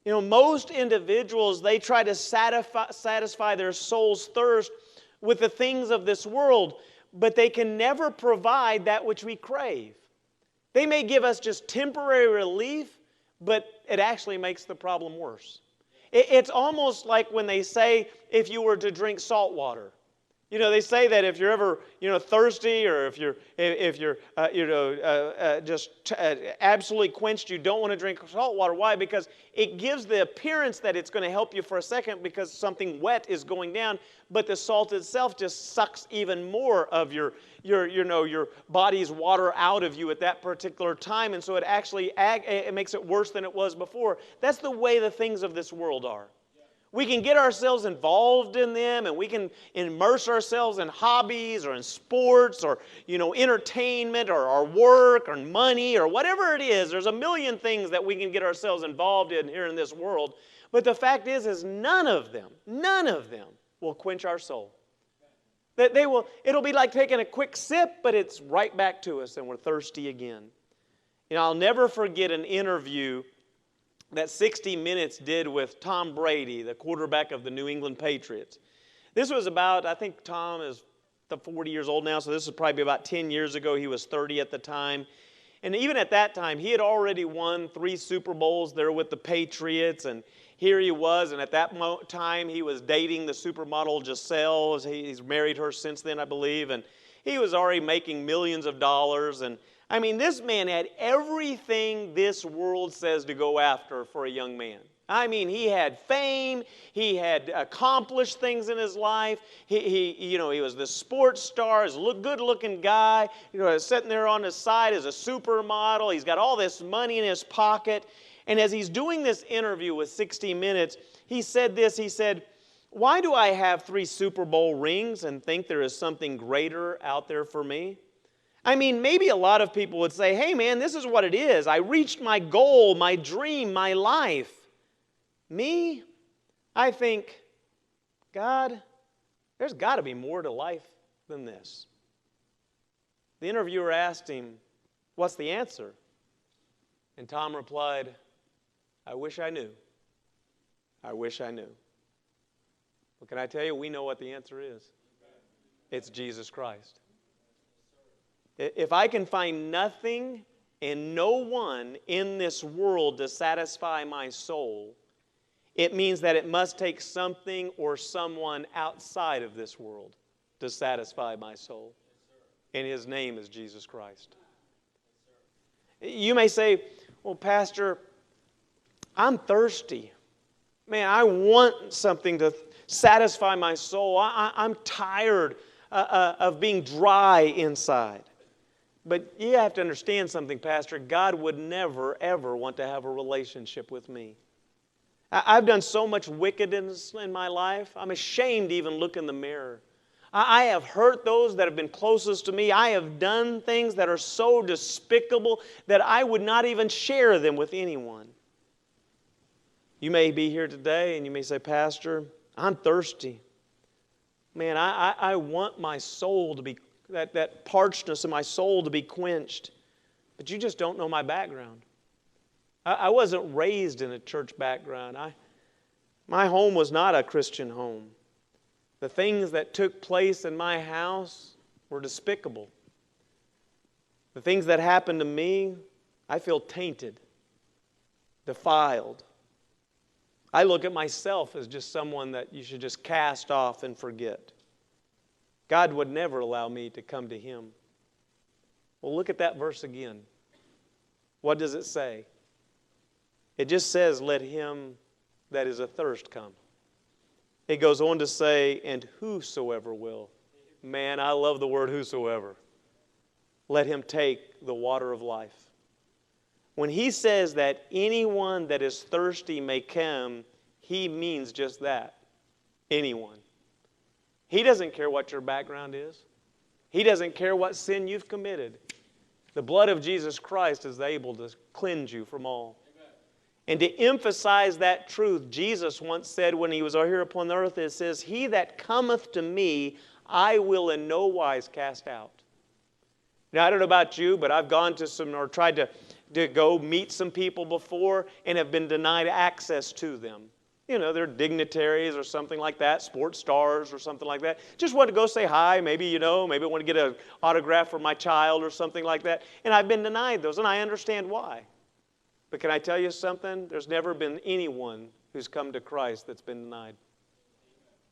You know, most individuals, they try to satisfy their soul's thirst with the things of this world, but they can never provide that which we crave. They may give us just temporary relief, but it actually makes the problem worse. It's almost like when they say if you were to drink salt water. You know, they say that if you're ever, thirsty, or if you're just absolutely quenched, you don't want to drink salt water. Why? Because it gives the appearance that it's going to help you for a second because something wet is going down, but the salt itself just sucks even more of your body's water out of you at that particular time, and so it actually it makes it worse than it was before. That's the way the things of this world are. We can get ourselves involved in them, and we can immerse ourselves in hobbies or in sports or, entertainment or our work or money or whatever it is. There's a million things that we can get ourselves involved in here in this world. But the fact is none of them will quench our soul. That it'll be like taking a quick sip, but it's right back to us and we're thirsty again. I'll never forget an interview that 60 Minutes did with Tom Brady, the quarterback of the New England Patriots. This was about, I think Tom is 40 years old now, so this is probably about 10 years ago. He was 30 at the time. And even at that time, he had already won 3 Super Bowls there with the Patriots, and here he was, and at that time he was dating the supermodel Giselle. He's married her since then, I believe, and he was already making millions of dollars. And this man had everything this world says to go after for a young man. He had fame, he had accomplished things in his life, he was the sports star, he's a good-looking guy, sitting there on his side as a supermodel, he's got all this money in his pocket. And as he's doing this interview with 60 Minutes, he said this, he said, "Why do I have 3 Super Bowl rings and think there is something greater out there for me?" Maybe a lot of people would say, "Hey man, this is what it is. I reached my goal, my dream, my life." Me, I think, God, there's got to be more to life than this. The interviewer asked him, "What's the answer?" And Tom replied, "I wish I knew. I wish I knew." Well, can I tell you, we know what the answer is. It's Jesus Christ. If I can find nothing and no one in this world to satisfy my soul, it means that it must take something or someone outside of this world to satisfy my soul. And His name is Jesus Christ. You may say, "Well, Pastor, I'm thirsty. Man, I want something to satisfy my soul. I'm tired of being dry inside." But you have to understand something, Pastor. God would never, ever want to have a relationship with me. I've done so much wickedness in my life, I'm ashamed to even look in the mirror. I have hurt those that have been closest to me. I have done things that are so despicable that I would not even share them with anyone. You may be here today and you may say, "Pastor, I'm thirsty. Man, I want my soul to be that parchedness in my soul to be quenched. But you just don't know my background. I wasn't raised in a church background. My home was not a Christian home. The things that took place in my house were despicable. The things that happened to me, I feel tainted, defiled. I look at myself as just someone that you should just cast off and forget. God would never allow me to come to Him." Well, look at that verse again. What does it say? It just says, "Let him that is athirst come." It goes on to say, "And whosoever will." Man, I love the word whosoever. "Let him take the water of life." When He says that anyone that is thirsty may come, He means just that. Anyone. He doesn't care what your background is. He doesn't care what sin you've committed. The blood of Jesus Christ is able to cleanse you from all. Amen. And to emphasize that truth, Jesus once said when He was here upon the earth, it says, "He that cometh to me, I will in no wise cast out." Now, I don't know about you, but I've gone to some, or tried to to go meet some people before and have been denied access to them. You know, they're dignitaries or something like that, sports stars or something like that. Just want to go say hi, maybe, you know, maybe I want to get an autograph for my child or something like that. And I've been denied those, and I understand why. But can I tell you something? There's never been anyone who's come to Christ that's been denied.